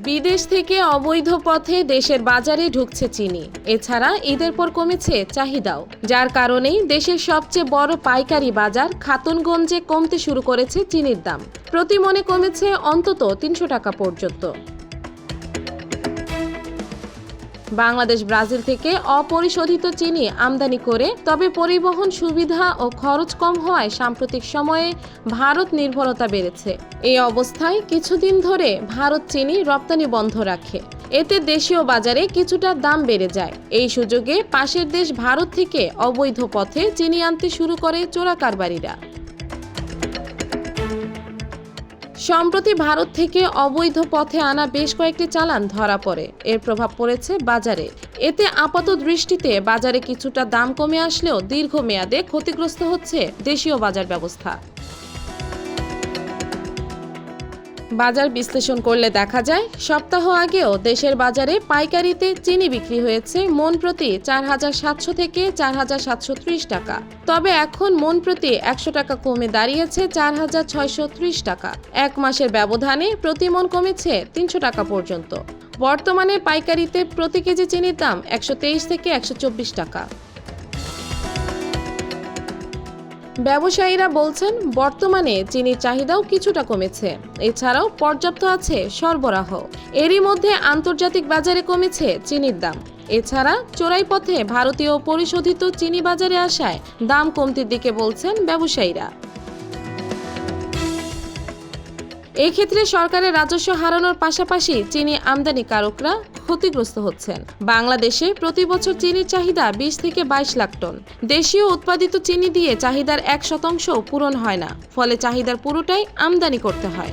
বিদেশ থেকে অবৈধ পথে দেশের বাজারে ঢুকছে চিনি। এছাড়া ঈদের পর কমেছে চাহিদাও, যার কারণেই দেশের সবচেয়ে বড় পাইকারি বাজার খাতুনগঞ্জে কমতে শুরু করেছে চিনির দাম। প্রতি মনে কমেছে অন্তত ৩০০ টাকা পর্যন্ত। বাংলাদেশ ব্রাজিল থেকে অপরিশোধিত চিনি আমদানি করে, তবে পরিবহন সুবিধা ও খরচ কম হওয়ায় সাম্প্রতিক সময়ে ভারত নির্ভরতা বেড়েছে। এই অবস্থায় কিছুদিন ধরে ভারত চিনি রপ্তানি বন্ধ রাখে। এতে দেশীয় বাজারে কিছুটা দাম বেড়ে যায়। এই সুযোগে পাশের দেশ ভারত থেকে অবৈধ পথে চিনি আনতে শুরু করে চোরা কারবারিরা। সম্প্রতি ভারত থেকে অবৈধ পথে আনা বেশ কয়েকটি চালান ধরা পড়ে। এর প্রভাব পড়েছে বাজারে। এতে আপাত দৃষ্টিতে বাজারে কিছুটা দাম কমে আসলেও দীর্ঘমেয়াদে ক্ষতিগ্রস্ত হচ্ছে দেশীয় বাজার ব্যবস্থা। বাজার বিশ্লেষণ করলে দেখা যায়, সপ্তাহ আগেও দেশের বাজারে পাইকারিতে চিনি বিক্রি হয়েছে মন প্রতি ৪৭০০ থেকে ৪৭৩০ টাকা। তবে এখন মন প্রতি ১০০ টাকা কমে দাঁড়িয়েছে ৪৬৩০ টাকা। এক মাসের ব্যবধানে প্রতি মন কমেছে ৩০০ টাকা পর্যন্ত। বর্তমানে পাইকারিতে প্রতি কেজি চিনির দাম ১২৩ থেকে ১২৪ টাকা। ব্যবসায়ীরা বলছেন, বর্তমানে চিনির চাহিদাও কিছুটা কমেছে। এছাড়াও পর্যাপ্ত আছে সরবরাহ। এরই মধ্যে আন্তর্জাতিক বাজারে কমেছে চিনির দাম। এছাড়া চোরাই পথে ভারতীয় পরিশোধিত চিনি বাজারে আসায় দাম কমতির দিকে বলছেন ব্যবসায়ীরা। এই ক্ষেত্রে সরকারের রাজস্ব হারানোর পাশাপাশি চিনি আমদানিকারকরা ক্ষতিগ্রস্ত হচ্ছেন। বাংলাদেশে প্রতি বছর চিনির চাহিদা ২০ থেকে ২২ লাখ টন। দেশীয় উৎপাদিত চিনি দিয়ে চাহিদার ১% পূরণ হয় না, ফলে চাহিদার পুরোটাই আমদানি করতে হয়।